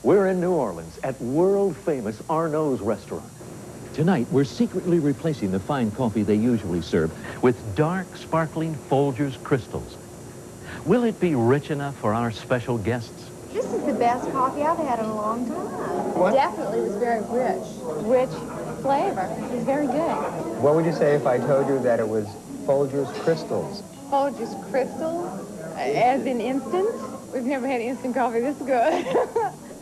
We're in New Orleans at world-famous Arnaud's restaurant. Tonight, we're secretly replacing the fine coffee they usually serve with dark, sparkling Folgers crystals. Will it be rich enough for our special guests? This is the best coffee I've had in a long time. What? Definitely was very rich. Rich flavor. It was very good. What would you say if I told you that it was Folgers crystals? Folgers crystals? As in instant? We've never had instant coffee this good.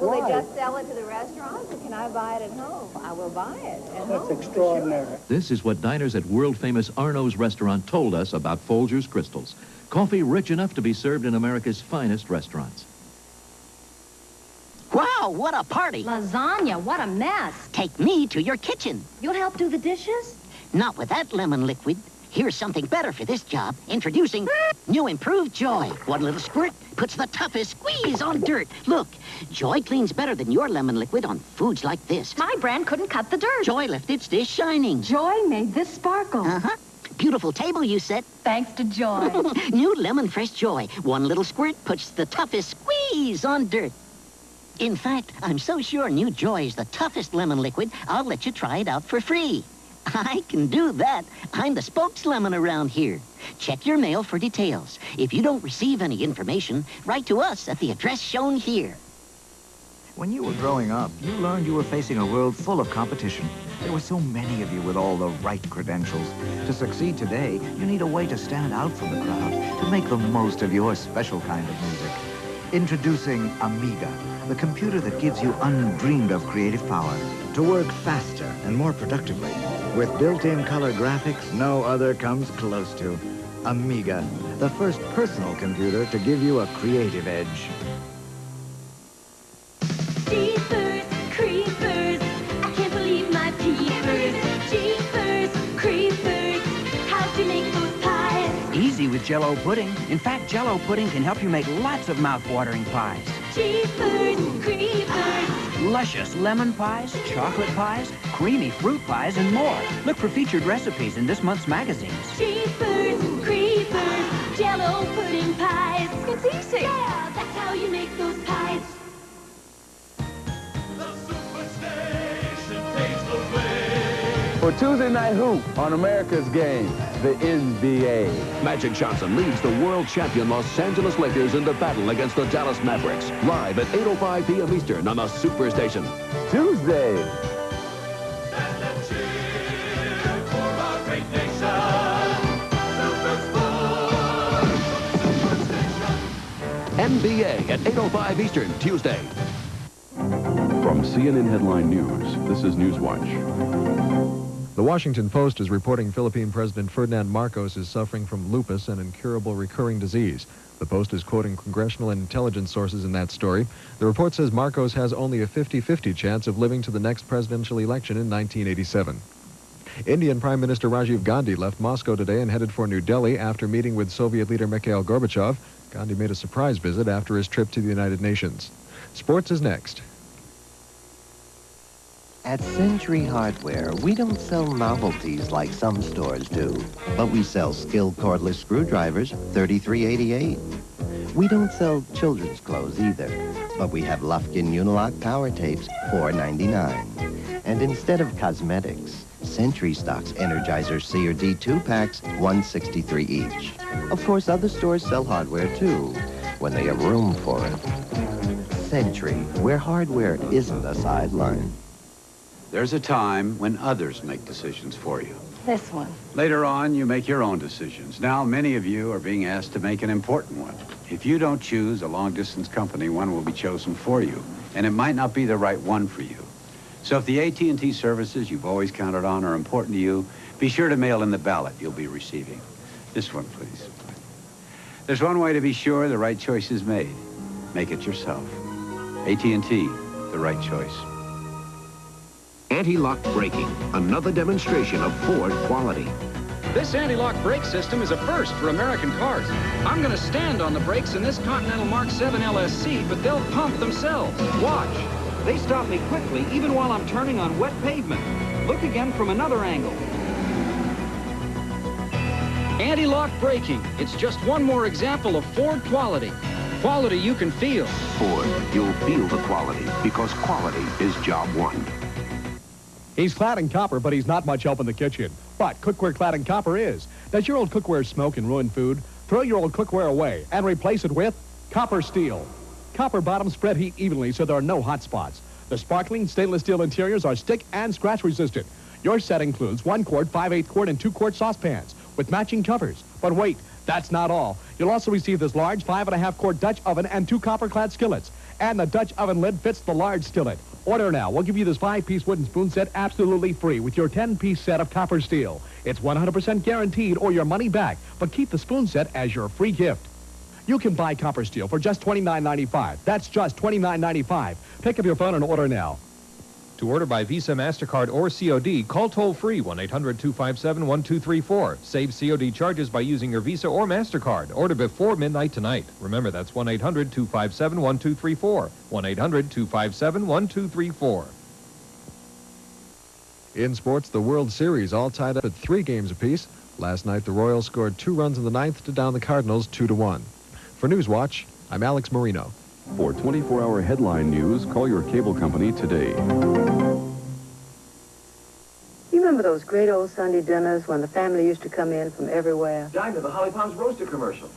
Will they just sell it to the restaurants, or can I buy it at home? I will buy it at home. That's extraordinary. This is what diners at world-famous Arnaud's restaurant told us about Folgers crystals. Coffee rich enough to be served in America's finest restaurants. Wow, what a party. Lasagna, what a mess. Take me to your kitchen. You'll help do the dishes? Not with that lemon liquid. Here's something better for this job. Introducing new improved Joy. One little squirt puts the toughest squeeze on dirt. Look, Joy cleans better than your lemon liquid on foods like this. My brand couldn't cut the dirt. Joy left its dish shining. Joy made this sparkle. Uh-huh. Beautiful table you set. Thanks to Joy. New lemon fresh Joy. One little squirt puts the toughest squeeze on dirt. In fact, I'm so sure new Joy is the toughest lemon liquid, I'll let you try it out for free. I can do that. I'm the spokeslemon around here. Check your mail for details. If you don't receive any information, write to us at the address shown here. When you were growing up, you learned you were facing a world full of competition. There were so many of you with all the right credentials. To succeed today, you need a way to stand out from the crowd, to make the most of your special kind of music. Introducing Amiga, the computer that gives you undreamed of creative power to work faster and more productively. With built-in color graphics no other comes close to. Amiga, the first personal computer to give you a creative edge. Jeepers, creepers, I can't believe my peepers. Jeepers, creepers, how'd you make those pies? Easy with Jell-O pudding. In fact, Jell-O pudding can help you make lots of mouth-watering pies. Jeepers, creepers. Luscious lemon pies, chocolate pies, creamy fruit pies, and more. Look for featured recipes in this month's magazines. Jeepers, creepers, Jell-O pudding pies. It's easy. Yeah, that's how you make those pies. For Tuesday Night Hoop on America's Game, the NBA. Magic Johnson leads the world champion Los Angeles Lakers in the battle against the Dallas Mavericks. Live at 8:05 p.m. Eastern on the Superstation. Tuesday. NBA at 8:05 Eastern, Tuesday. From CNN Headline News, this is Newswatch. The Washington Post is reporting Philippine President Ferdinand Marcos is suffering from lupus, an incurable recurring disease. The Post is quoting congressional and intelligence sources in that story. The report says Marcos has only a 50-50 chance of living to the next presidential election in 1987. Indian Prime Minister Rajiv Gandhi left Moscow today and headed for New Delhi after meeting with Soviet leader Mikhail Gorbachev. Gandhi made a surprise visit after his trip to the United Nations. Sports is next. At Sentry Hardware, we don't sell novelties like some stores do, but we sell skilled cordless screwdrivers, $33.88. We don't sell children's clothes either, but we have Lufkin Unilock power tapes, $4.99. And instead of cosmetics, Sentry stocks Energizer C or D 2-packs, $1.63 each. Of course, other stores sell hardware too, when they have room for it. Sentry, where hardware isn't a sideline. There's a time when others make decisions for you. This one. Later on, you make your own decisions. Now, many of you are being asked to make an important one. If you don't choose a long-distance company, one will be chosen for you, and it might not be the right one for you. So if the AT&T services you've always counted on are important to you, be sure to mail in the ballot you'll be receiving. This one, please. There's one way to be sure the right choice is made. Make it yourself. AT&T, the right choice. Anti-lock braking, another demonstration of Ford quality. This anti-lock brake system is a first for American cars. I'm going to stand on the brakes in this Continental Mark 7 LSC, but they'll pump themselves. Watch. They stop me quickly, even while I'm turning on wet pavement. Look again from another angle. Anti-lock braking. It's just one more example of Ford quality. Quality you can feel. Ford, you'll feel the quality because quality is job one. He's clad in copper, but he's not much help in the kitchen. But cookware clad in copper is. Does your old cookware smoke and ruin food? Throw your old cookware away and replace it with copper steel. Copper bottoms spread heat evenly so there are no hot spots. The sparkling stainless steel interiors are stick and scratch resistant. Your set includes 1 quart, 5/8 quart, and 2 quart saucepans with matching covers. But wait, that's not all. You'll also receive this large 5.5 quart Dutch oven and 2 copper-clad skillets. And the Dutch oven lid fits the large skillet. Order now. We'll give you this 5-piece wooden spoon set absolutely free with your 10-piece set of copper steel. It's 100% guaranteed or your money back, but keep the spoon set as your free gift. You can buy copper steel for just $29.95. That's just $29.95. Pick up your phone and order now. To order by Visa, MasterCard, or COD, call toll-free 1-800-257-1234. Save COD charges by using your Visa or MasterCard. Order before midnight tonight. Remember, that's 1-800-257-1234. 1-800-257-1234. In sports, the World Series all tied up at 3 games apiece. Last night, the Royals scored 2 runs in the 9th to down the Cardinals 2-1. For Newswatch, I'm Alex Marino. For 24-hour headline news, call your cable company today. You remember those great old Sunday dinners when the family used to come in from everywhere? Dinah, the Holly Palms Roaster commercial.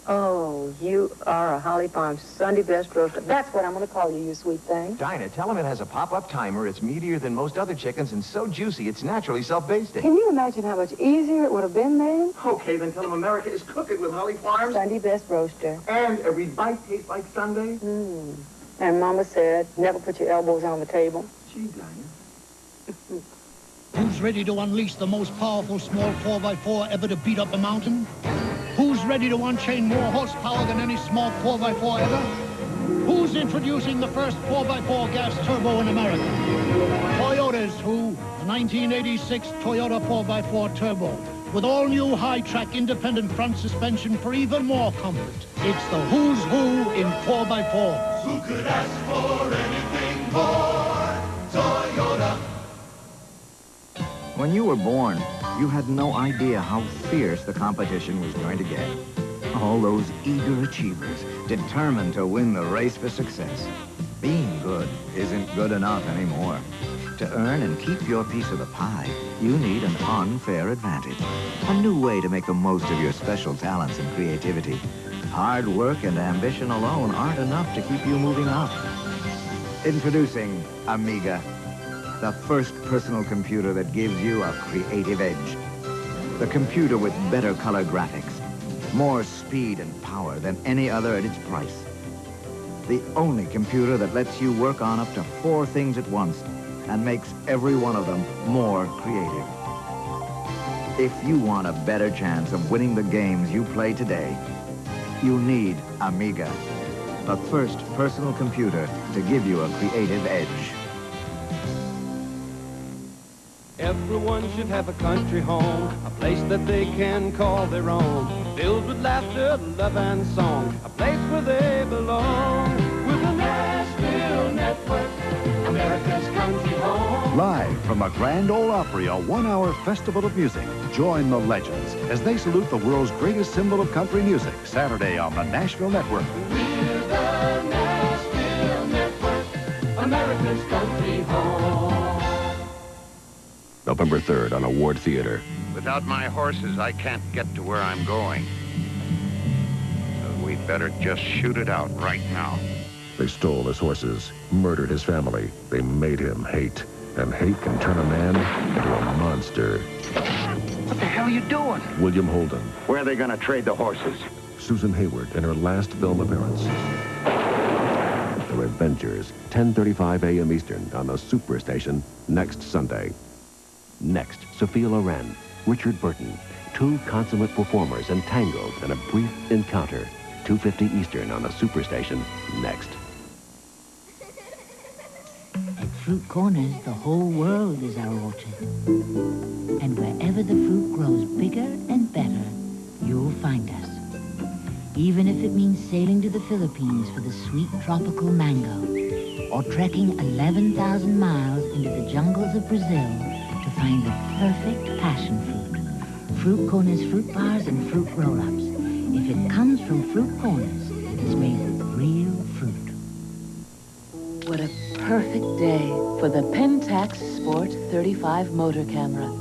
Oh, you are a Holly Farms Sunday best roaster. That's what I'm going to call you, you sweet thing. Dinah, tell him it has a pop-up timer. It's meatier than most other chickens and so juicy it's naturally self-basting. Can you imagine how much easier it would have been then? Okay, then tell him America is cooking with Holly Farms. Sunday best roaster. And every bite tastes like Sunday. And Mama said, never put your elbows on the table. Gee, Dinah. Who's ready to unleash the most powerful small 4x4 ever to beat up a mountain? Who's ready to unchain more horsepower than any small 4x4 ever? Who's introducing the first 4x4 gas turbo in America? Toyota's who? The 1986 Toyota 4x4 Turbo. With all new high-track independent front suspension for even more comfort. It's the who's who in 4x4. Who could ask for anything more? Toyota. When you were born, you had no idea how fierce the competition was going to get. All those eager achievers, determined to win the race for success. Being good isn't good enough anymore. To earn and keep your piece of the pie, you need an unfair advantage. A new way to make the most of your special talents and creativity. Hard work and ambition alone aren't enough to keep you moving up. Introducing Amiga. The first personal computer that gives you a creative edge. The computer with better color graphics, more speed and power than any other at its price. The only computer that lets you work on up to 4 things at once and makes every one of them more creative. If you want a better chance of winning the games you play today, you need Amiga, the first personal computer to give you a creative edge. Everyone should have a country home, a place that they can call their own, filled with laughter, love, and song, a place where they belong. With the Nashville Network, America's country home. Live from the Grand Ole Opry, a 1-hour festival of music. Join the legends as they salute the world's greatest symbol of country music, Saturday on the Nashville Network. We're the Nashville Network, America's country home. November 3rd on Award Theater. Without my horses, I can't get to where I'm going. So we'd better just shoot it out right now. They stole his horses, murdered his family. They made him hate. And hate can turn a man into a monster. What the hell are you doing? William Holden. Where are they going to trade the horses? Susan Hayward in her last film appearance. The Revengers, 10:35 a.m. Eastern on the Superstation next Sunday. Next, Sophia Loren, Richard Burton, 2 consummate performers entangled in a brief encounter. 2:50 Eastern on the Superstation next. At Fruit Corners, the whole world is our orchard. And wherever the fruit grows bigger and better, you'll find us. Even if it means sailing to the Philippines for the sweet tropical mango, or trekking 11,000 miles into the jungles of Brazil to find the perfect passion fruit. Fruit Corners fruit bars and fruit roll-ups. If it comes from Fruit Corners, is made with real fruit. What a perfect day for the Pentax Sport 35 motor camera.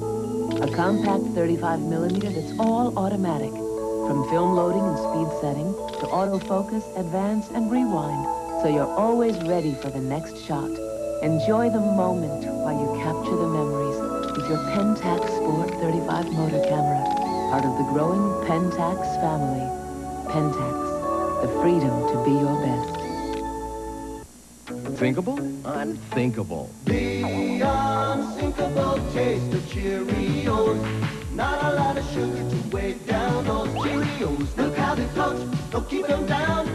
A compact 35mm that's all automatic. From film loading and speed setting to autofocus, advance, and rewind. So you're always ready for the next shot. Enjoy the moment while you capture the memories with your Pentax Sport 35 motor camera. Part of the growing Pentax family. Pentax, the freedom to be your best. Thinkable? Unthinkable. The unsinkable taste of Cheerios. Not a lot of sugar to weigh down those Cheerios. Look how they float, don't keep them down.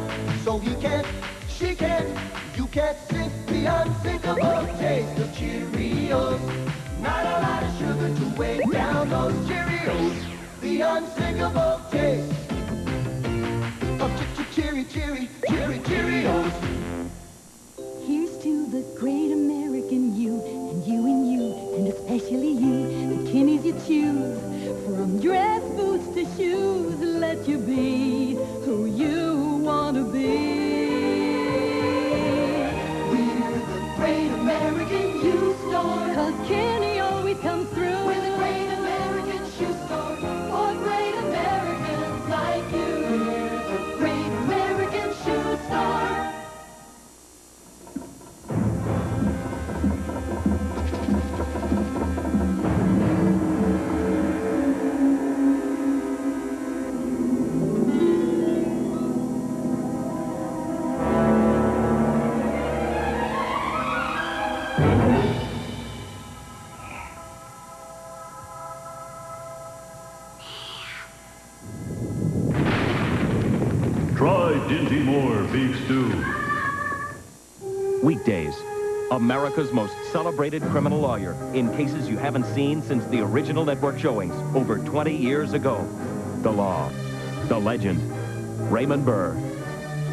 So he can't, she can't, you can't sink the unsinkable taste of Cheerios. Not a lot of sugar to weigh down those Cheerios. The unsinkable taste of Cheerios. Here's to the great American you, and you and you, and especially you, the Kennies you choose. From dress boots to shoes, let you be who you want to be. We're the great American you store, 'cause Kenny always comes through. We're the great American shoe store, for great Americans like you. We're the great American shoe store. Try Dinty Moore Beef Stew. Weekdays, America's most celebrated criminal lawyer in cases you haven't seen since the original network showings over 20 years ago. The Law, the Legend, Raymond Burr,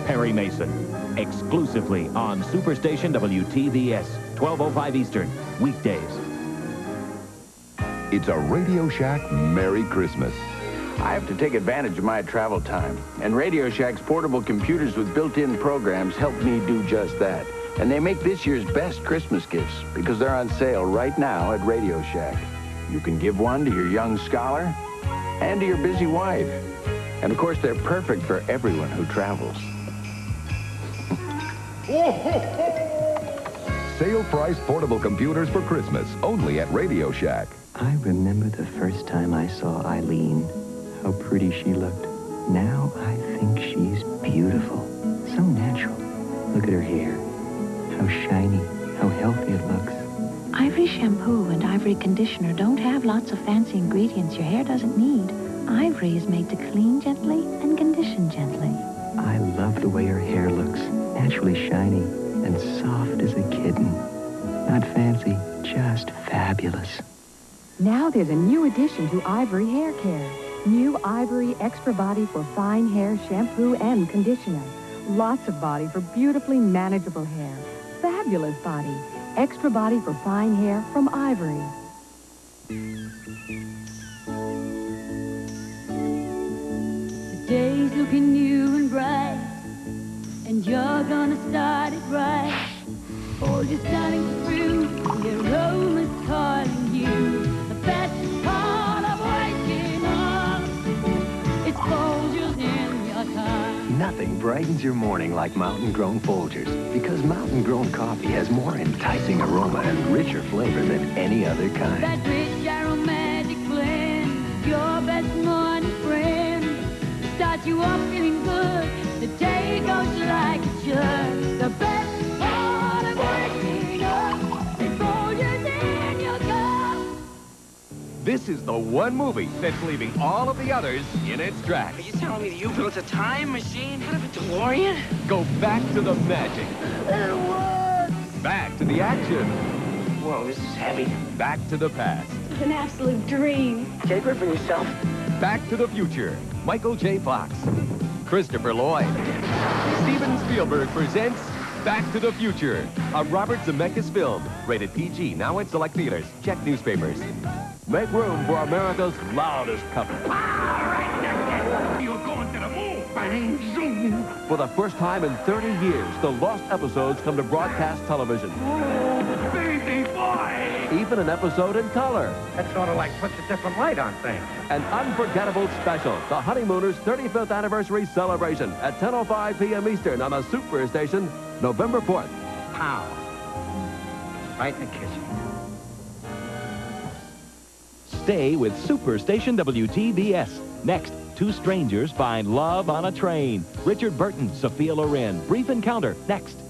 Perry Mason, exclusively on Superstation WTBS, 12:05 Eastern, weekdays. It's a Radio Shack Merry Christmas. I have to take advantage of my travel time, and Radio Shack's portable computers with built-in programs help me do just that. And they make this year's best Christmas gifts because they're on sale right now at Radio Shack. You can give one to your young scholar and to your busy wife. And of course, they're perfect for everyone who travels. Sale price portable computers for Christmas, only at Radio Shack. I remember the first time I saw Eileen, how pretty she looked. Now I think she's beautiful, so natural. Look at her hair, how shiny, how healthy it looks. Ivory shampoo and Ivory conditioner don't have lots of fancy ingredients your hair doesn't need. Ivory is made to clean gently and condition gently. I love the way her hair looks, naturally shiny and soft as a kitten. Not fancy, just fabulous. Now there's a new addition to Ivory Hair Care. New Ivory Extra Body for Fine Hair Shampoo and Conditioner. Lots of body for beautifully manageable hair. Fabulous body. Extra Body for Fine Hair from Ivory. The day's looking new and bright, and you're gonna start it right. All you're starting through, your aroma's calling you. The best part of waking up, it's Folgers in your car. Nothing brightens your morning like mountain-grown Folgers, because mountain-grown coffee has more enticing aroma and richer flavor than any other kind. That rich aromatic blend, your best morning friend. Starts you off feeling good, the day goes like it should. The best part of waking up, it's Folgers in your cup. This is the one movie that's leaving all of the others in its tracks. Are you telling me that you built a time machine out of a DeLorean? Go back to the magic. It works! Back to the action. Whoa, this is heavy. Back to the past. It's an absolute dream. Take it for yourself. Back to the future. Michael J. Fox. Christopher Lloyd. Steven Spielberg presents Back to the Future, a Robert Zemeckis film. Rated PG, now in select theaters. Check newspapers. Make room for America's loudest couple. You're going to the moon. Bang, zoom. For the first time in 30 years, the lost episodes come to broadcast television. Oh, baby boy! Even an episode in color. That sort of like puts a different light on things. An unforgettable special, the Honeymooners 35th Anniversary Celebration at 10:05 p.m. Eastern on the Superstation, November 4th. Pow. Right in the kitchen. Stay with Superstation WTBS. Next, two strangers find love on a train. Richard Burton, Sophia Loren. Brief encounter next.